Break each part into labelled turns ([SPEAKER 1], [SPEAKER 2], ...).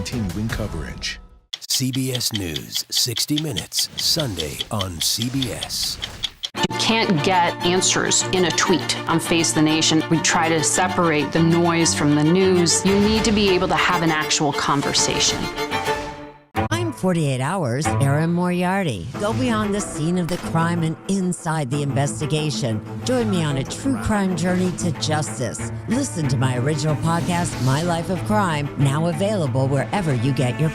[SPEAKER 1] continuing coverage.
[SPEAKER 2] CBS News, 60 Minutes, Sunday on CBS.
[SPEAKER 3] You can't get answers in a tweet on Face the Nation. We try to separate the noise from the news. You need to be able to have an actual conversation.
[SPEAKER 4] I'm 48 Hours, Erin Moriarty. Go beyond the scene of the crime and inside the investigation. Join me on a true crime journey to justice. Listen to my original podcast, My Life of Crime, now available wherever you get your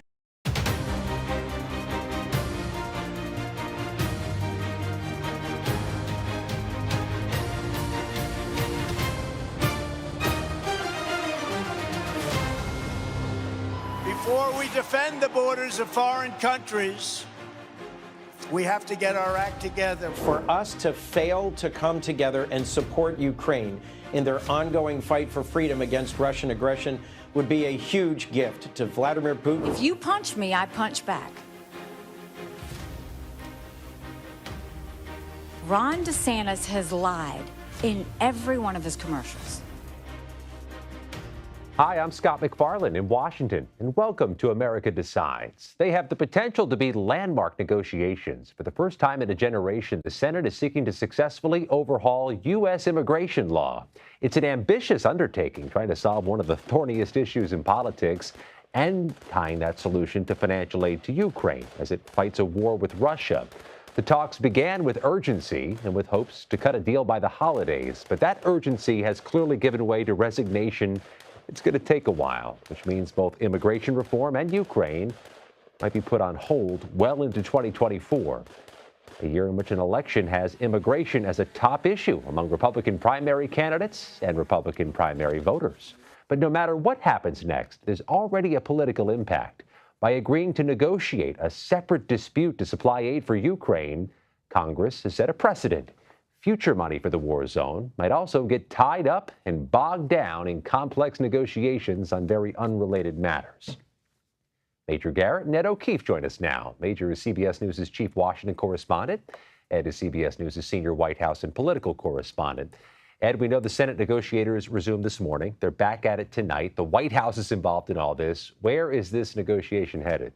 [SPEAKER 5] Before we defend the borders of foreign countries, we have to get our act together.
[SPEAKER 6] For us to fail to come together and support Ukraine in their ongoing fight for freedom against Russian aggression would be a huge gift to Vladimir Putin.
[SPEAKER 7] If you punch me, I punch back. Ron DeSantis has lied in every one of his commercials.
[SPEAKER 8] Hi, I'm Scott McFarland in Washington, and welcome to America Decides. They have the potential to be landmark negotiations. For the first time in a generation, the Senate is seeking to successfully overhaul U.S. immigration law. It's an ambitious undertaking, trying to solve one of the thorniest issues in politics and tying that solution to financial aid to Ukraine as it fights a war with Russia. The talks began with urgency and with hopes to cut a deal by the holidays, but that urgency has clearly given way to resignation. It's going to take a while, which means both immigration reform and Ukraine might be put on hold well into 2024, a year in which an election has immigration as a top issue among Republican primary candidates and Republican primary voters. But no matter what happens next, there's already a political impact. By agreeing to negotiate a separate dispute to supply aid for Ukraine, Congress has set a precedent. Future money for the war zone might also get tied up and bogged down in complex negotiations on very unrelated matters. Major Garrett and Ed O'Keefe join us now. Major is CBS News' chief Washington correspondent. Ed is CBS News' senior White House and political correspondent. Ed, we know the Senate negotiators resumed this morning. They're back at it tonight. The White House is involved in all this. Where is this negotiation headed?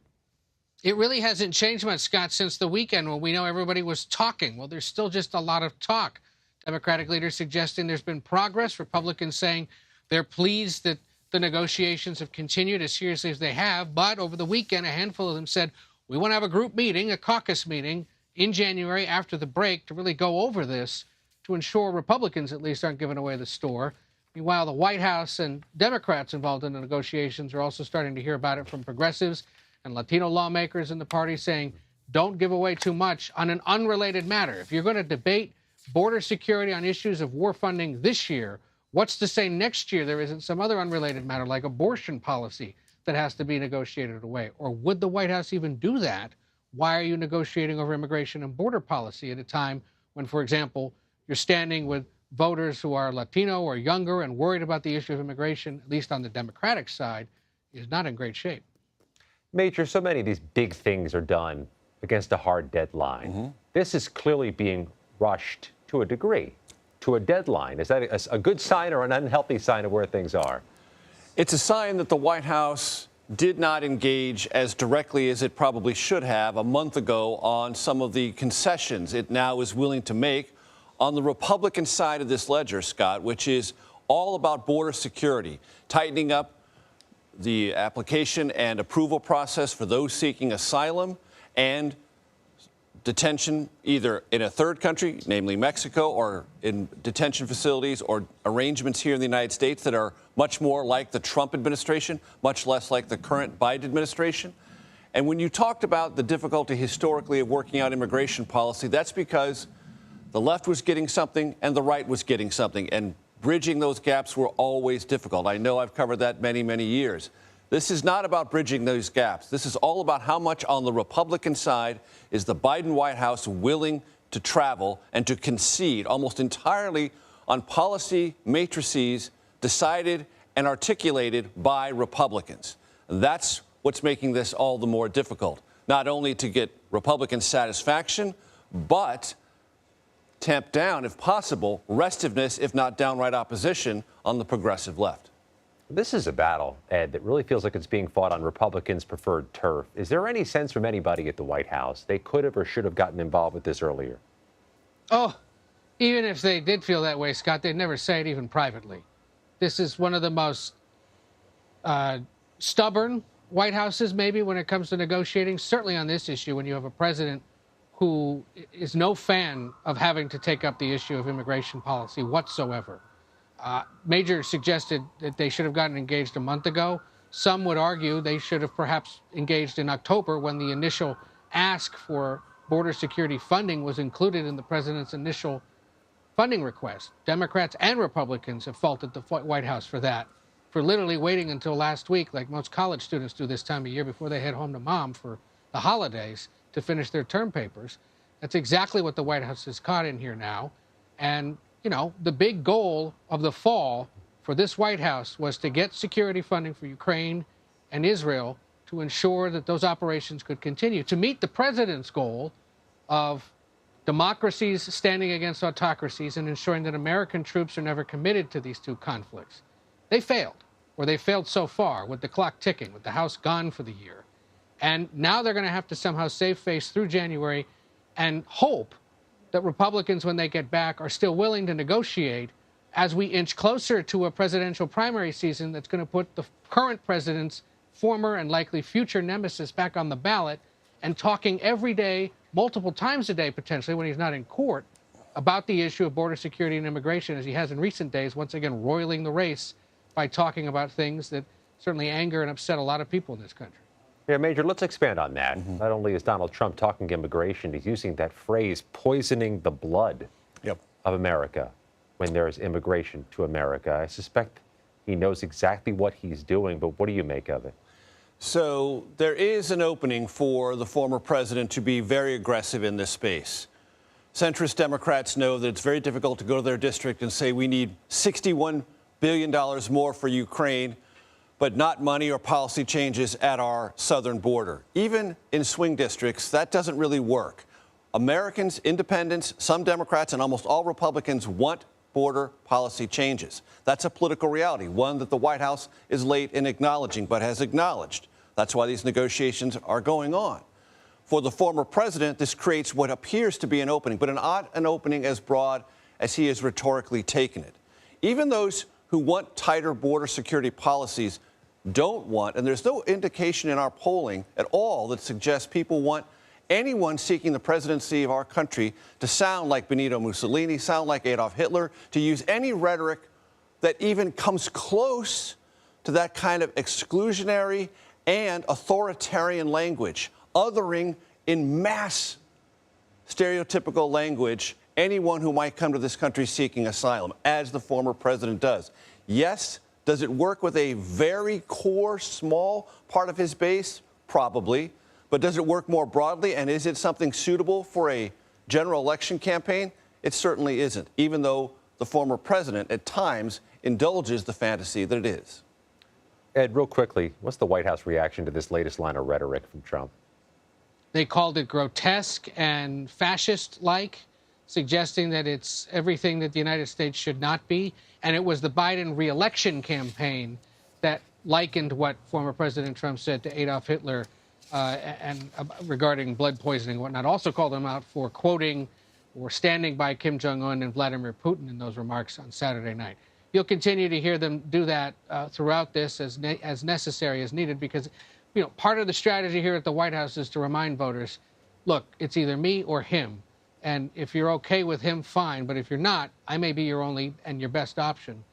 [SPEAKER 9] It really hasn't changed much, Scott, since the weekend when we know everybody was talking. Well, there's still just a lot of talk. Democratic leaders suggesting there's been progress. Republicans saying they're pleased that the negotiations have continued as seriously as they have. But over the weekend, a handful of them said, we want to have a group meeting, a caucus meeting in January after the break to really go over this to ensure Republicans at least aren't giving away the store. Meanwhile, the White House and Democrats involved in the negotiations are also starting to hear about it from progressives and Latino lawmakers in the party saying, don't give away too much on an unrelated matter. If you're going to debate border security on issues of war funding this year, what's to say next year there isn't some other unrelated matter like abortion policy that has to be negotiated away? Or would the White House even do that? Why are you negotiating over immigration and border policy at a time when, for example, you're standing with voters who are Latino or younger and worried about the issue of immigration, at least on the Democratic side, is not in great shape?
[SPEAKER 8] Major, so many of these big things are done against a hard deadline. This is clearly being rushed to a degree, to a deadline. Is that a good sign or an unhealthy sign of where things are?
[SPEAKER 10] It's a sign that the White House did not engage as directly as it probably should have a month ago on some of the concessions it now is willing to make on the Republican side of this ledger, Scott, which is all about border security, tightening up the application and approval process for those seeking asylum and detention either in a third country, namely Mexico, or in detention facilities or arrangements here in the United States that are much more like the Trump administration, much less like the current Biden administration. And when you talked about the difficulty historically of working out immigration policy, that's because the left was getting something and the right was getting something. And bridging those gaps were always difficult. I know I've covered that many, many years. This is not about bridging those gaps. This is all about how much on the Republican side is the Biden White House willing to travel and to concede almost entirely on policy matrices decided and articulated by Republicans. That's what's making this all the more difficult, not only to get Republican satisfaction, but tamp down, if possible, restiveness, if not downright opposition on the progressive left.
[SPEAKER 8] This is a battle, Ed, that really feels like it's being fought on Republicans' preferred turf. Is there any sense from anybody at the White House they could have or should have gotten involved with this earlier?
[SPEAKER 9] Oh, even if they did feel that way, Scott, they'd never say it even privately. This is one of the most stubborn White Houses, maybe, when it comes to negotiating, certainly on this issue, when you have a president who is no fan of having to take up the issue of immigration policy whatsoever. Major suggested that they should have gotten engaged a month ago. Some would argue they should have perhaps engaged in October when the initial ask for border security funding was included in the president's initial funding request. Democrats and Republicans have faulted the White House for that, for literally waiting until last week, like most college students do this time of year before they head home to mom for the holidays to finish their term papers. That's exactly what the White House is caught in here now. And, you know, the big goal of the fall for this White House was to get security funding for Ukraine and Israel to ensure that those operations could continue, to meet the president's goal of democracies standing against autocracies and ensuring that American troops are never committed to these two conflicts. They failed, or they failed so far, with the clock ticking, with the House gone for the year. And now they're going to have to somehow save face through January and hope that Republicans, when they get back, are still willing to negotiate as we inch closer to a presidential primary season that's going to put the current president's former and likely future nemesis back on the ballot and talking every day, multiple times a day potentially when he's not in court, about the issue of border security and immigration, as he has in recent days, once again roiling the race by talking about things that certainly anger and upset a lot of people in this country.
[SPEAKER 8] Yeah, Major, let's expand on that. Not only is Donald Trump talking immigration, he's using that phrase, poisoning the blood of America when there is immigration to America. I suspect he knows exactly what he's doing, but what do you make of it?
[SPEAKER 10] So there is an opening for the former president to be very aggressive in this space. Centrist Democrats know that it's very difficult to go to their district and say we need $61 billion more for Ukraine, but not money or policy changes at our southern border. Even in swing districts, that doesn't really work. Americans, independents, some Democrats, and almost all Republicans want border policy changes. That's a political reality, one that the White House is late in acknowledging, but has acknowledged. That's why these negotiations are going on. For the former president, this creates what appears to be an opening, but not an opening as broad as he has rhetorically taken it. Even those who want tighter border security policies don't want, and there's no indication in our polling at all that suggests people want anyone seeking the presidency of our country to sound like Benito Mussolini, sound like Adolf Hitler, to use any rhetoric that even comes close to that kind of exclusionary and authoritarian language, othering in mass stereotypical language anyone who might come to this country seeking asylum, as the former president does. Yes, does it work with a very core, small part of his base? Probably. But does it work more broadly, and is it something suitable for a general election campaign? It certainly isn't, even though the former president at times indulges the fantasy that it is.
[SPEAKER 8] Ed, real quickly, what's the White House reaction to this latest line of rhetoric from Trump?
[SPEAKER 9] They called it grotesque and fascist-like, suggesting that it's everything that the United States should not be. And it was the Biden re-election campaign that likened what former President Trump said to Adolf Hitler regarding blood poisoning and whatnot. Also called him out for quoting or standing by Kim Jong-un and Vladimir Putin in those remarks on Saturday night. You'll continue to hear them do that throughout this as necessary, as needed, because, you know, part of the strategy here at the White House is to remind voters, look, it's either me or him. And if you're okay with him, fine. But if you're not, I may be your only and your best option.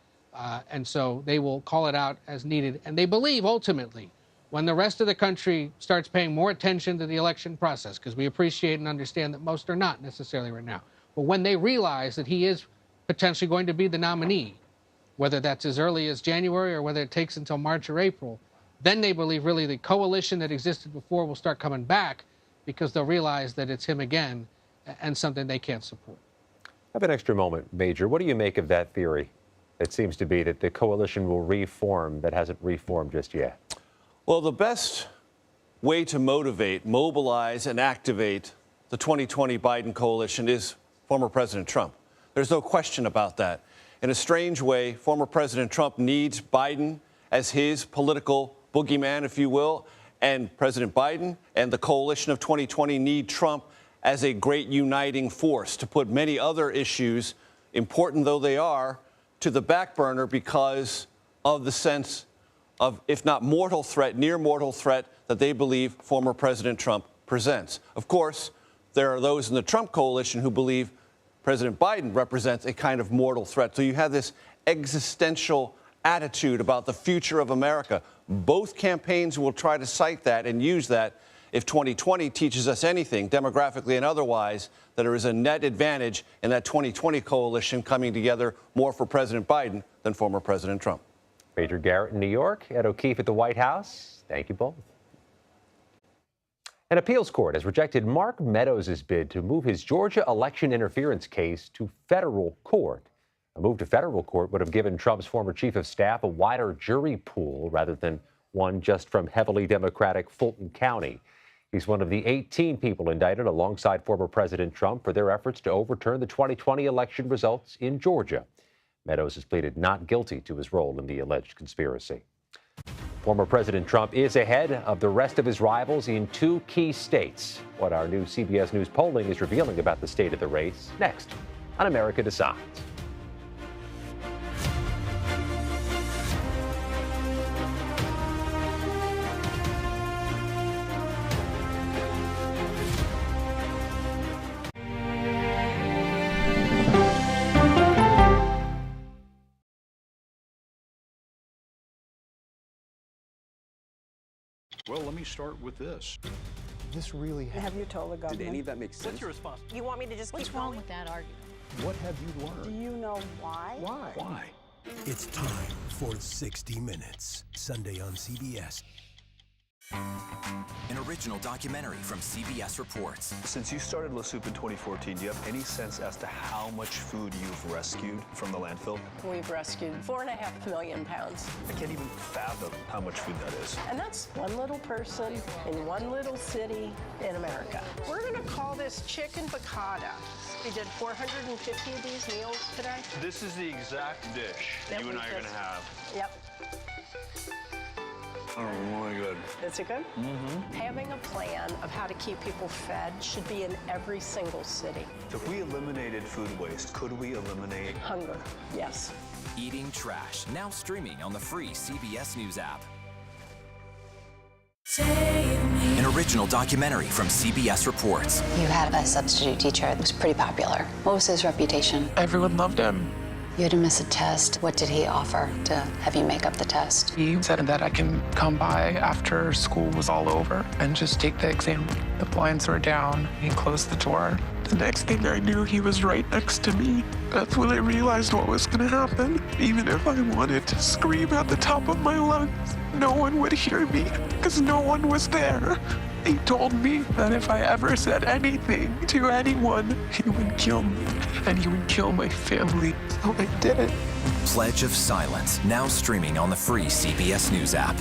[SPEAKER 9] And so they will call it out as needed. And they believe, ultimately, when the rest of the country starts paying more attention to the election process, because we appreciate and understand that most are not necessarily right now, but when they realize that he is potentially going to be the nominee, whether that's as early as January or whether it takes until March or April, then they believe really the coalition that existed before will start coming back, because they'll realize that it's him again and something they can't support.
[SPEAKER 8] Have an extra moment, Major. What do you make of that theory? It seems to be that the coalition will reform that hasn't reformed just yet.
[SPEAKER 10] Well, the best way to motivate, mobilize, and activate the 2020 Biden coalition is former President Trump. There's no question about that. In a strange way, former President Trump needs Biden as his political boogeyman, if you will, and President Biden and the coalition of 2020 need Trump as a great uniting force to put many other issues, important though they are, to the back burner because of the sense of, if not mortal threat, near mortal threat that they believe former President Trump presents. Of course, there are those in the Trump coalition who believe President Biden represents a kind of mortal threat. So you have this existential attitude about the future of America. Both campaigns will try to cite that and use that if 2020 teaches us anything, demographically and otherwise, that there is a net advantage in that 2020 coalition coming together more for President Biden than former President Trump.
[SPEAKER 8] Major Garrett in New York, Ed O'Keefe at the White House. Thank you both. An appeals court has rejected Mark Meadows' bid to move his Georgia election interference case to federal court. A move to federal court would have given Trump's former chief of staff a wider jury pool rather than one just from heavily Democratic Fulton County. He's one of the 18 people indicted alongside former President Trump for their efforts to overturn the 2020 election results in Georgia. Meadows has pleaded not guilty to his role in the alleged conspiracy. Former President Trump is ahead of the rest of his rivals in 2 key states. What our new CBS News polling is revealing about the state of the race next on America Decides.
[SPEAKER 1] Well, let me start with this.
[SPEAKER 11] This really happened.
[SPEAKER 12] Have you told the government?
[SPEAKER 11] Did any of that make sense?
[SPEAKER 12] What's your response?
[SPEAKER 13] You want me to just
[SPEAKER 12] What's
[SPEAKER 13] keep
[SPEAKER 12] wrong
[SPEAKER 13] going?
[SPEAKER 12] with that argument?
[SPEAKER 1] What have you learned?
[SPEAKER 12] Do you know why?
[SPEAKER 11] Why?
[SPEAKER 1] Why?
[SPEAKER 2] It's time for 60 Minutes, Sunday on CBS.
[SPEAKER 14] An original documentary from CBS Reports.
[SPEAKER 15] Since you started La Soup in 2014, do you have any sense as to how much food you've rescued from the landfill?
[SPEAKER 12] We've rescued 4.5 million pounds.
[SPEAKER 15] I can't even fathom how much food that is.
[SPEAKER 12] And that's one little person in one little city in America. We're going to call this chicken piccata. We did 450 of these meals today.
[SPEAKER 15] This is the exact dish that you and I are going to have.
[SPEAKER 12] Yep.
[SPEAKER 15] Oh, really good.
[SPEAKER 12] Is it good?
[SPEAKER 15] Mm-hmm.
[SPEAKER 12] Having a plan of how to keep people fed should be in every single city.
[SPEAKER 15] If we eliminated food waste, could we eliminate
[SPEAKER 12] hunger? Yes.
[SPEAKER 14] Eating Trash, now streaming on the free CBS News app. An original documentary from CBS Reports.
[SPEAKER 16] You had a substitute teacher that was pretty popular. What was his reputation?
[SPEAKER 17] Everyone loved him.
[SPEAKER 16] You had to miss a test. What did he offer to have you make up the test?
[SPEAKER 17] He said that I can come by after school was all over and just take the exam. The blinds were down. He closed the door. The next thing I knew, he was right next to me. That's when I realized what was going to happen. Even if I wanted to scream at the top of my lungs, no one would hear me because no one was there. He told me that if I ever said anything to anyone, he would kill me and he would kill my family. So I did it.
[SPEAKER 14] Pledge of Silence, now streaming on the free CBS News app.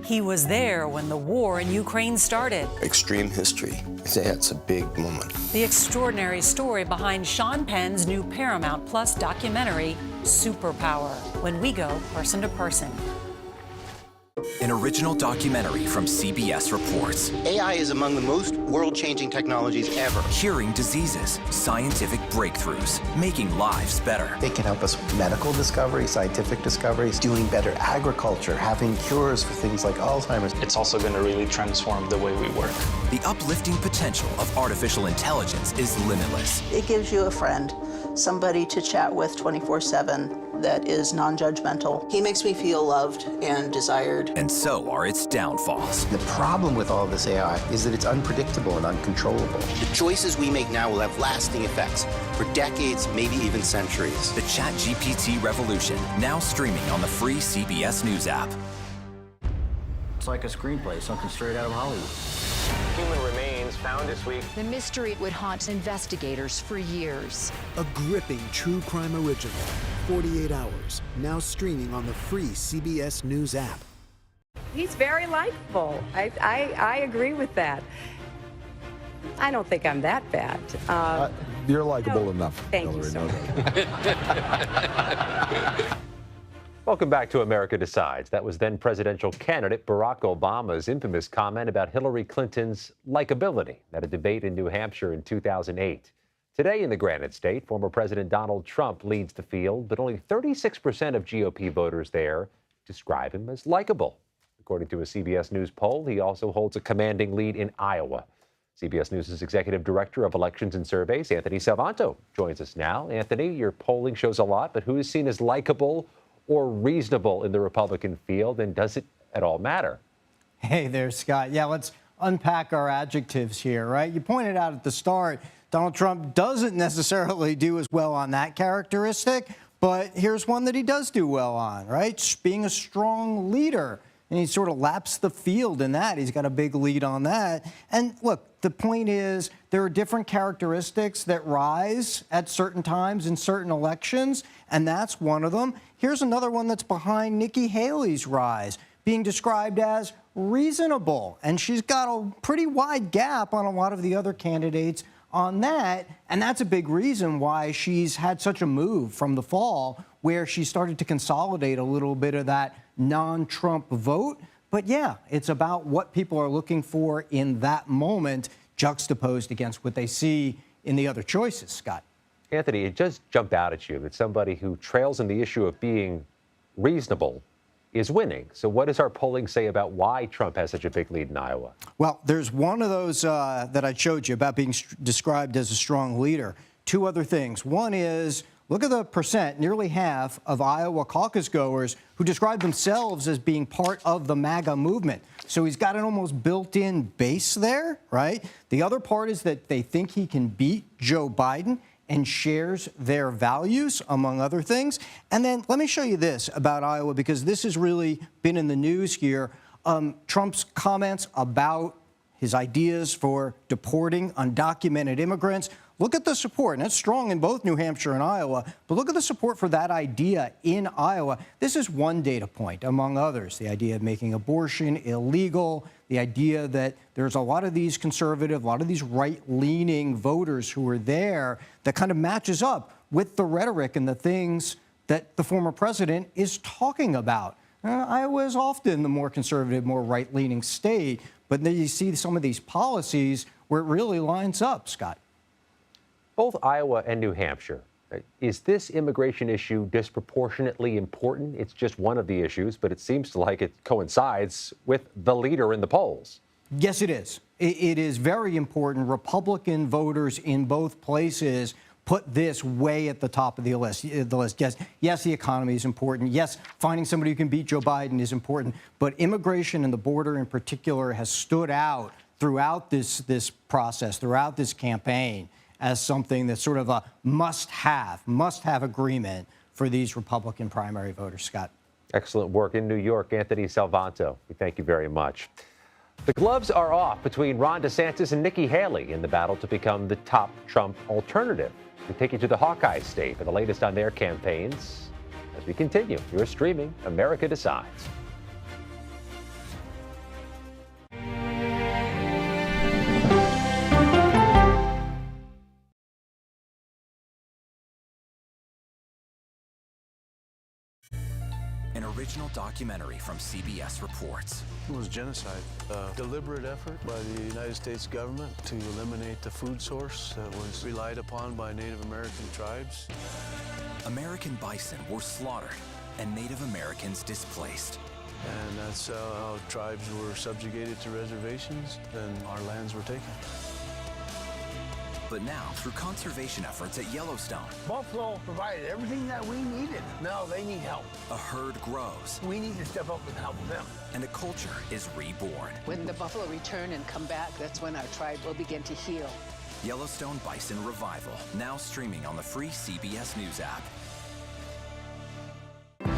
[SPEAKER 18] He was there when the war in Ukraine started.
[SPEAKER 19] Extreme history. It's a big moment.
[SPEAKER 18] The extraordinary story behind Sean Penn's new Paramount Plus documentary, Superpower. When we go person to person.
[SPEAKER 14] An original documentary from CBS Reports.
[SPEAKER 20] AI is among the most world-changing technologies ever.
[SPEAKER 14] Curing diseases, scientific breakthroughs, making lives better.
[SPEAKER 20] They can help us with medical discoveries, scientific discoveries, doing better agriculture, having cures for things like Alzheimer's.
[SPEAKER 21] It's also going to really transform the way we work.
[SPEAKER 14] The uplifting potential of artificial intelligence is limitless.
[SPEAKER 22] It gives you a friend, somebody to chat with 24/7 that is non-judgmental. He makes me feel loved and desired.
[SPEAKER 14] And so are its downfalls.
[SPEAKER 20] The problem with all this AI is that it's unpredictable and uncontrollable. The choices we make now will have lasting effects for decades, maybe even centuries.
[SPEAKER 14] The ChatGPT revolution, now streaming on the free CBS News app.
[SPEAKER 23] It's like a screenplay, something straight out of Hollywood.
[SPEAKER 24] Human remains found this week.
[SPEAKER 25] The mystery would haunt investigators for years.
[SPEAKER 26] A gripping true crime original, 48 Hours, now streaming on the free CBS News app.
[SPEAKER 27] He's very likable. I agree with that. I don't think I'm that bad.
[SPEAKER 28] You're likable enough.
[SPEAKER 27] Thank you so much.
[SPEAKER 8] Welcome back to America Decides. That was then presidential candidate Barack Obama's infamous comment about Hillary Clinton's likability at a debate in New Hampshire in 2008. Today in the Granite State, former President Donald Trump leads the field, but only 36% of GOP voters there describe him as likable. According to a CBS News poll, he also holds a commanding lead in Iowa. CBS News' Executive Director of Elections and Surveys, Anthony Salvanto, joins us now. Anthony, your polling shows a lot, but who is seen as likable or reasonable in the Republican field, and does it at all matter?
[SPEAKER 3] Hey there, Scott. Yeah, let's unpack our adjectives here, right? You pointed out at the start, Donald Trump doesn't necessarily do as well on that characteristic, but here's one that he does do well on, right? Being a strong leader. And he sort of laps the field in that. He's got a big lead on that. And look, the point is there are different characteristics that rise at certain times in certain elections, and that's one of them. Here's another one that's behind Nikki Haley's rise, being described as reasonable. And she's got a pretty wide gap on a lot of the other candidates on that. And that's a big reason why she's had such a move from the fall, where she started to consolidate a little bit of that non-Trump vote. But yeah, it's about what people are looking for in that moment, juxtaposed against what they see in the other choices, Scott.
[SPEAKER 8] Anthony, it just jumped out at you that somebody who trails in the issue of being reasonable is winning. So what does our polling say about why Trump has such a big lead in Iowa?
[SPEAKER 3] Well, there's one of those that I showed you about being described as a strong leader. Two other things. One is, look at the percent, nearly half of Iowa caucus goers who describe themselves as being part of the MAGA movement. So he's got an almost built-in base there, right? The other part is that they think he can beat Joe Biden and shares their values, among other things. And then let me show you this about Iowa, because this has really been in the news here. Trump's comments about his ideas for deporting undocumented immigrants. Look at the support, and it's strong in both New Hampshire and Iowa, but look at the support for that idea in Iowa. This is one data point, among others, the idea of making abortion illegal, the idea that there's a lot of these conservative, a lot of these right-leaning voters who are there that kind of matches up with the rhetoric and the things that the former president is talking about. Iowa is often the more conservative, more right-leaning state, but then you see some of these policies where it really lines up, Scott.
[SPEAKER 8] Both Iowa and New Hampshire, is this immigration issue disproportionately important? It's just one of the issues, but it seems like it coincides with the leader in the polls.
[SPEAKER 3] Yes, it is. It is very important. Republican voters in both places put this way at the top of the list. Yes, the economy is important. Yes, finding somebody who can beat Joe Biden is important. But immigration and the border in particular has stood out throughout this process, throughout this campaign, as something that's sort of a must-have agreement for these Republican primary voters, Scott.
[SPEAKER 8] Excellent work in New York, Anthony Salvanto. We thank you very much. The gloves are off between Ron DeSantis and Nikki Haley in the battle to become the top Trump alternative. We take you to the Hawkeye State for the latest on their campaigns. As we continue, you're streaming America Decides.
[SPEAKER 14] An original documentary from CBS reports.
[SPEAKER 4] It was genocide, a deliberate effort by the United States government to eliminate the food source that was relied upon by Native American tribes.
[SPEAKER 14] American bison were slaughtered and Native Americans displaced.
[SPEAKER 4] And that's how tribes were subjugated to reservations and our lands were taken.
[SPEAKER 14] But now, through conservation efforts at Yellowstone,
[SPEAKER 5] Buffalo provided everything that we needed. Now they need help.
[SPEAKER 14] a herd grows.
[SPEAKER 5] We need to step up and help them.
[SPEAKER 14] And a culture is reborn.
[SPEAKER 6] When the buffalo return and come back, that's when our tribe will begin to heal.
[SPEAKER 14] Yellowstone Bison Revival, now streaming on the free CBS News app.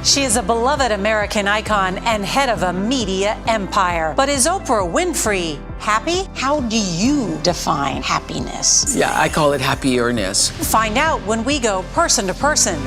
[SPEAKER 18] She is a beloved American icon and head of a media empire. But is Oprah Winfrey happy? How do you define happiness?
[SPEAKER 7] Yeah, I call it happierness.
[SPEAKER 18] Find out when we go person to person.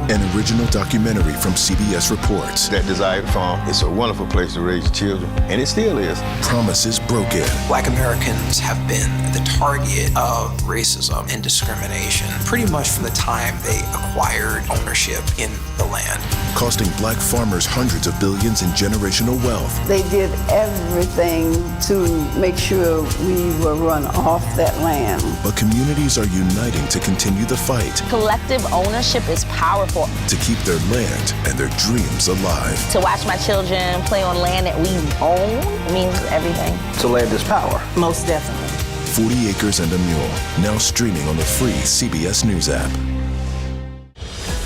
[SPEAKER 1] An original documentary from CBS Reports.
[SPEAKER 2] That desired farm, it's a wonderful place to raise children, and it still is.
[SPEAKER 1] Promises broken.
[SPEAKER 9] Black Americans have been the target of racism and discrimination pretty much from the time they acquired ownership in the land.
[SPEAKER 1] Costing black farmers hundreds of billions in generational wealth.
[SPEAKER 10] They did everything to make sure we were run off that land.
[SPEAKER 1] But communities are uniting to continue the fight.
[SPEAKER 11] Collective ownership is powerful.
[SPEAKER 1] To keep their land and their dreams alive.
[SPEAKER 11] To watch my children play on land that we own means everything.
[SPEAKER 2] So land is power.
[SPEAKER 10] Most definitely.
[SPEAKER 1] 40 Acres and a Mule, now streaming on the free CBS News app.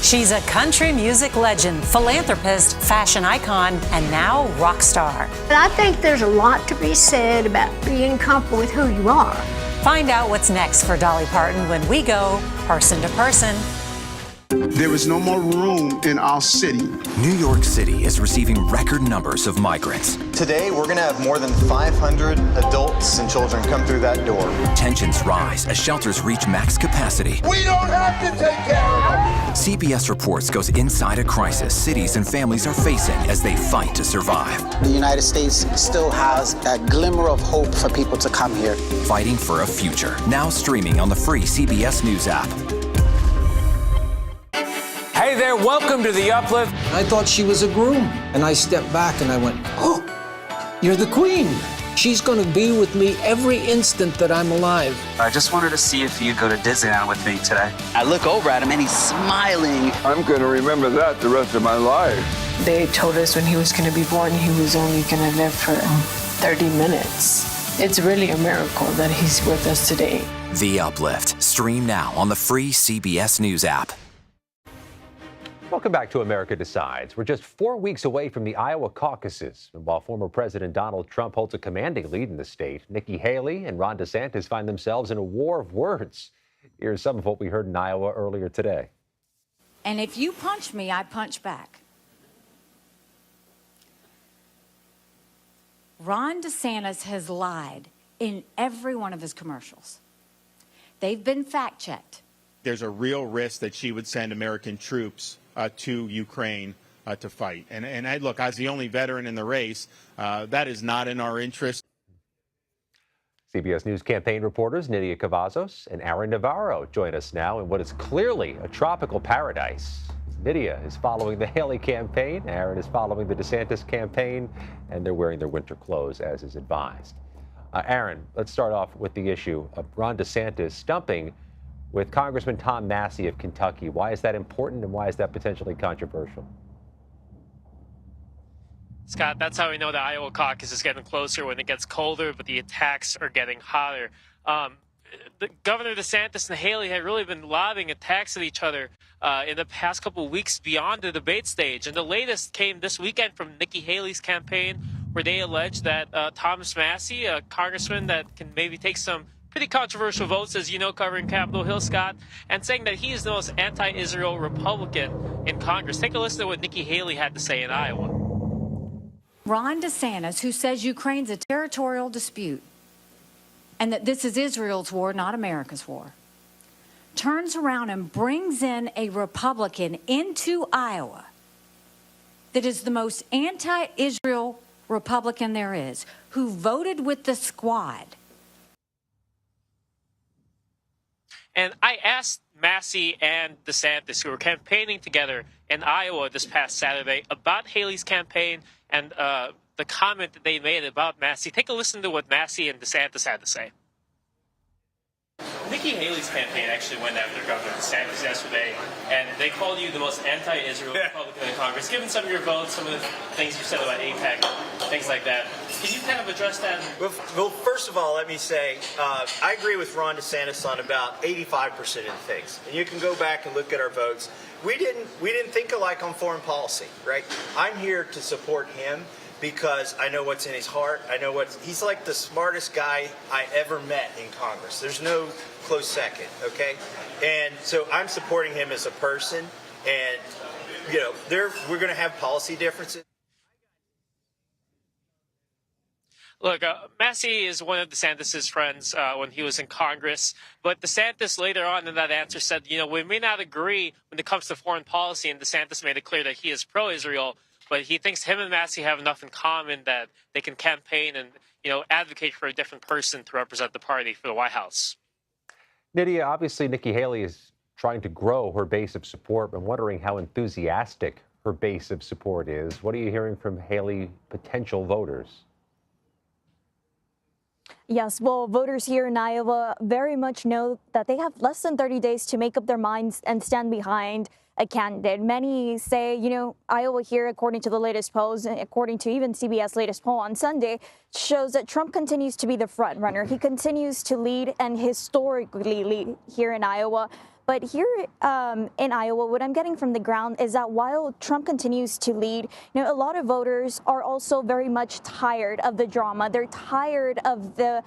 [SPEAKER 18] She's a country music legend, philanthropist, fashion icon, and now rock star.
[SPEAKER 13] I think there's a lot to be said about being comfortable with who you are.
[SPEAKER 18] Find out what's next for Dolly Parton when we go person to person.
[SPEAKER 15] There is no more room in our city.
[SPEAKER 14] New York City is receiving record numbers of migrants.
[SPEAKER 28] Today, we're going to have more than 500 adults and children come through that door.
[SPEAKER 14] Tensions rise as shelters reach max capacity.
[SPEAKER 28] We don't have to take care of them.
[SPEAKER 14] CBS Reports goes inside a crisis cities and families are facing as they fight to survive.
[SPEAKER 20] The United States still has a glimmer of hope for people to come here.
[SPEAKER 14] Fighting for a future. Now streaming on the free CBS News app.
[SPEAKER 29] Hey there, welcome to The Uplift.
[SPEAKER 30] I thought she was a groom, and I stepped back and I went, oh, you're the queen. She's going to be with me every instant that I'm alive.
[SPEAKER 21] I just wanted to see if you'd go to Disneyland with me today.
[SPEAKER 20] I look over at him and he's smiling.
[SPEAKER 2] I'm going to remember that the rest of my life.
[SPEAKER 12] They told us when he was going to be born, he was only going to live for 30 minutes. It's really a miracle that he's with us today.
[SPEAKER 14] The Uplift. Stream now on the free CBS News app.
[SPEAKER 8] Welcome back to America Decides. We're just 4 weeks away from the Iowa caucuses. And while former President Donald Trump holds a commanding lead in the state, Nikki Haley and Ron DeSantis find themselves in a war of words. Here's some of what we heard in Iowa earlier today.
[SPEAKER 31] And if you punch me, I punch back. Ron DeSantis has lied in every one of his commercials. They've been fact-checked.
[SPEAKER 32] There's a real risk that she would send American troops to Ukraine to fight. And I look, as the only veteran in the race, that is not in our interest.
[SPEAKER 8] CBS News campaign reporters Nydia Cavazos and Aaron Navarro join us now in what is clearly a tropical paradise. Nydia is following the Haley campaign, Aaron is following the DeSantis campaign, and they're wearing their winter clothes as is advised. Aaron, let's start off with the issue of Ron DeSantis stumping with Congressman Tom Massie of Kentucky. Why is that important and why is that potentially controversial?
[SPEAKER 33] Scott, that's how we know the Iowa caucus is getting closer when it gets colder, but the attacks are getting hotter. The Governor DeSantis and Haley had really been lobbing attacks at each other in the past couple of weeks beyond the debate stage. And the latest came this weekend from Nikki Haley's campaign, where they alleged that Thomas Massie, a congressman that can maybe take some pretty controversial votes, as you know, covering Capitol Hill, Scott, and saying that he is the most anti-Israel Republican in Congress. Take a listen to what Nikki Haley had to say in Iowa.
[SPEAKER 31] Ron DeSantis, who says Ukraine's a territorial dispute and that this is Israel's war, not America's war, turns around and brings in a Republican into Iowa that is the most anti-Israel Republican there is, who voted with the squad.
[SPEAKER 33] And I asked Massie and DeSantis, who were campaigning together in Iowa this past Saturday, about Haley's campaign and the comment that they made about Massie. Take a listen to what Massie and DeSantis had to say. Nikki Haley's campaign actually went after Governor DeSantis yesterday, and they called you the most anti-Israel Republican in Congress. Given some of your votes, some of the things you said about AIPAC, things like that, can you kind of address that?
[SPEAKER 34] Well, first of all, let me say, I agree with Ron DeSantis on about 85% of the things. And you can go back and look at our votes. We didn't think alike on foreign policy, right? I'm here to support him because I know what's in his heart. I know he's like the smartest guy I ever met in Congress. There's no close second, okay? And so I'm supporting him as a person, and you know, we're going to have policy differences.
[SPEAKER 33] Look, Massey is one of DeSantis' friends when he was in Congress. But DeSantis later on in that answer said, we may not agree when it comes to foreign policy. And DeSantis made it clear that he is pro-Israel. But he thinks him and Massey have enough in common that they can campaign and, advocate for a different person to represent the party for the White House.
[SPEAKER 8] Nydia, obviously Nikki Haley is trying to grow her base of support. I'm wondering how enthusiastic her base of support is. What are you hearing from Haley potential voters?
[SPEAKER 3] Yes, well, voters here in Iowa very much know that they have less than 30 days to make up their minds and stand behind a candidate. Many say, Iowa here, according to the latest polls, and according to even CBS latest poll on Sunday, shows that Trump continues to be the front runner. He continues to lead and historically lead here in Iowa. But here in Iowa, what I'm getting from the ground is that while Trump continues to lead, a lot of voters are also very much tired of the drama. They're tired of the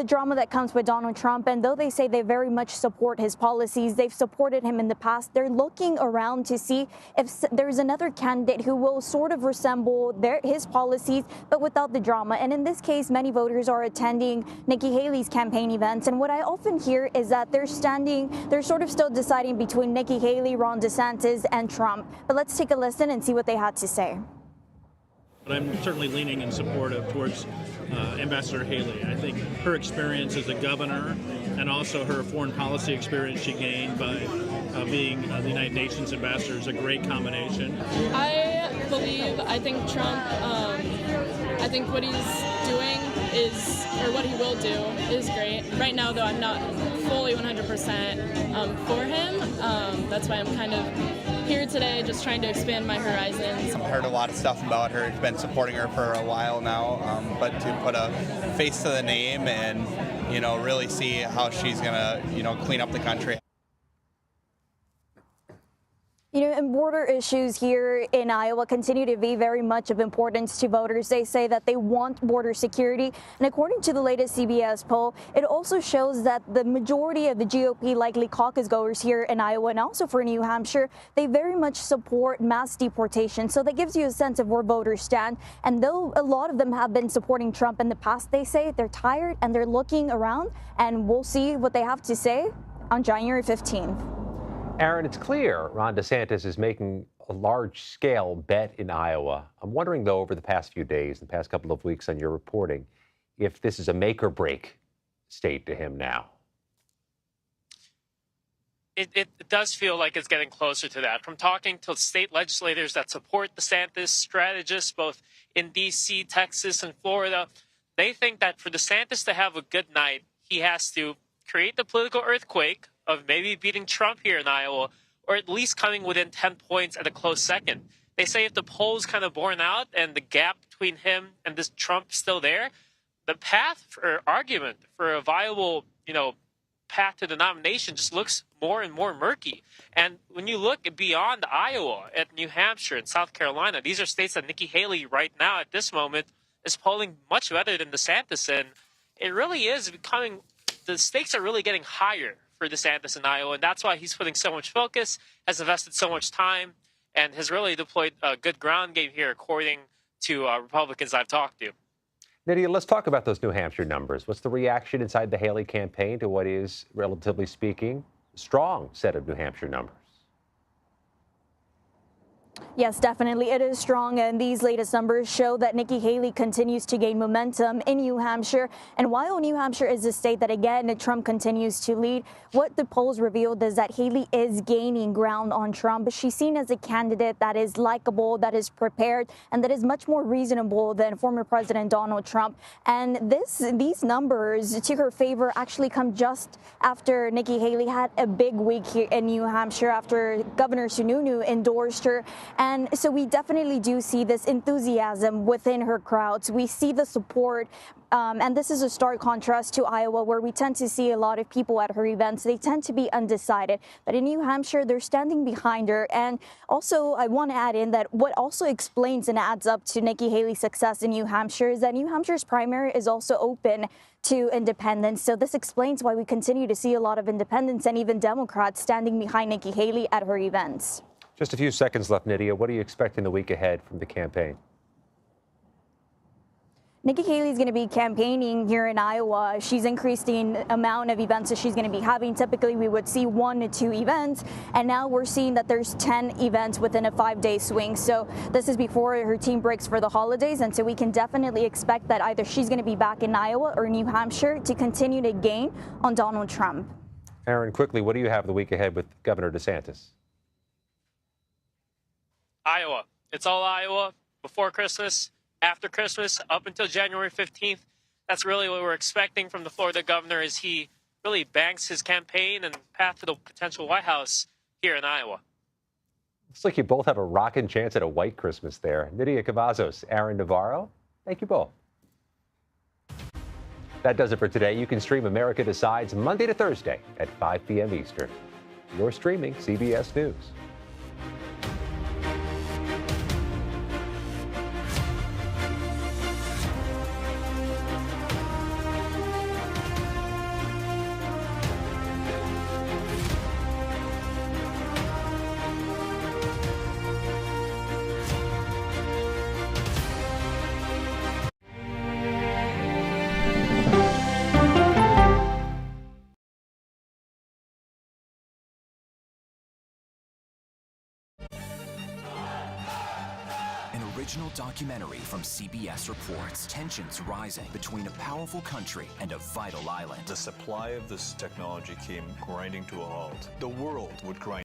[SPEAKER 3] drama that comes with Donald Trump. And though they say they very much support his policies, they've supported him in the past, they're looking around to see if there's another candidate who will sort of resemble his policies, but without the drama. And in this case, many voters are attending Nikki Haley's campaign events. And what I often hear is that they're sort of still deciding between Nikki Haley, Ron DeSantis, and Trump. But let's take a listen and see what they had to say.
[SPEAKER 4] But I'm certainly leaning in support towards Ambassador Haley. I think her experience as a governor and also her foreign policy experience she gained by being the United Nations ambassador is a great combination.
[SPEAKER 5] I think Trump, I think what he's doing what he will do is great. Right now, though, I'm not fully 100% for him. That's why I'm kind of here today, just trying to expand my horizons.
[SPEAKER 6] I've heard a lot of stuff about her. I've been supporting her for a while now, but to put a face to the name and, really see how she's going to, clean up the country.
[SPEAKER 3] And border issues here in Iowa continue to be very much of importance to voters. They say that they want border security. And according to the latest CBS poll, it also shows that the majority of the GOP likely caucus goers here in Iowa and also for New Hampshire, they very much support mass deportation. So that gives you a sense of where voters stand. And though a lot of them have been supporting Trump in the past, they say they're tired and they're looking around, and we'll see what they have to say on January 15th.
[SPEAKER 8] Aaron, it's clear Ron DeSantis is making a large-scale bet in Iowa. I'm wondering, though, over the past few days, the past couple of weeks on your reporting, if this is a make-or-break state to him now.
[SPEAKER 33] It does feel like it's getting closer to that. From talking to state legislators that support DeSantis, strategists both in D.C., Texas, and Florida, they think that for DeSantis to have a good night, he has to create the political earthquake of maybe beating Trump here in Iowa, or at least coming within 10 points at a close second. They say if the polls kind of borne out and the gap between him and this Trump is still there, the path for argument for a viable, path to the nomination just looks more and more murky. And when you look beyond Iowa at New Hampshire and South Carolina, these are states that Nikki Haley right now at this moment is polling much better than DeSantis. And it really is becoming, the stakes are really getting higher for DeSantis in Iowa, and that's why he's putting so much focus, has invested so much time, and has really deployed a good ground game here, according to Republicans I've talked to.
[SPEAKER 8] Nydia, let's talk about those New Hampshire numbers. What's the reaction inside the Haley campaign to what is, relatively speaking, a strong set of New Hampshire numbers?
[SPEAKER 3] Yes, definitely. It is strong, and these latest numbers show that Nikki Haley continues to gain momentum in New Hampshire. And while New Hampshire is a state that, again, Trump continues to lead, what the polls revealed is that Haley is gaining ground on Trump. She's seen as a candidate that is likable, that is prepared, and that is much more reasonable than former President Donald Trump. And these numbers to her favor actually come just after Nikki Haley had a big week here in New Hampshire after Governor Sununu endorsed her. And so we definitely do see this enthusiasm within her crowds. We see the support. And this is a stark contrast to Iowa, where we tend to see a lot of people at her events. They tend to be undecided. But in New Hampshire, they're standing behind her. And also, I want to add in that what also explains and adds up to Nikki Haley's success in New Hampshire is that New Hampshire's primary is also open to independents. So this explains why we continue to see a lot of independents and even Democrats standing behind Nikki Haley at her events.
[SPEAKER 8] Just a few seconds left, Nydia. What do you expect in the week ahead from the campaign?
[SPEAKER 3] Nikki Haley is going to be campaigning here in Iowa. She's increased the amount of events that she's going to be having. Typically, we would see 1 to 2 events, and now we're seeing that there's 10 events within a 5-day swing. So this is before her team breaks for the holidays, and so we can definitely expect that either she's going to be back in Iowa or New Hampshire to continue to gain on Donald Trump.
[SPEAKER 8] Aaron, quickly, what do you have the week ahead with Governor DeSantis?
[SPEAKER 33] Iowa. It's all Iowa before Christmas, after Christmas, up until January 15th. That's really what we're expecting from the Florida governor as he really banks his campaign and path to the potential White House here in Iowa.
[SPEAKER 8] Looks like you both have a rocking chance at a white Christmas there. Nydia Cavazos, Aaron Navarro, thank you both. That does it for today. You can stream America Decides Monday to Thursday at 5 p.m. Eastern. You're streaming CBS News.
[SPEAKER 14] Original documentary from CBS reports tensions rising between a powerful country and a vital island.
[SPEAKER 1] The supply of this technology came grinding to a halt. The world would grind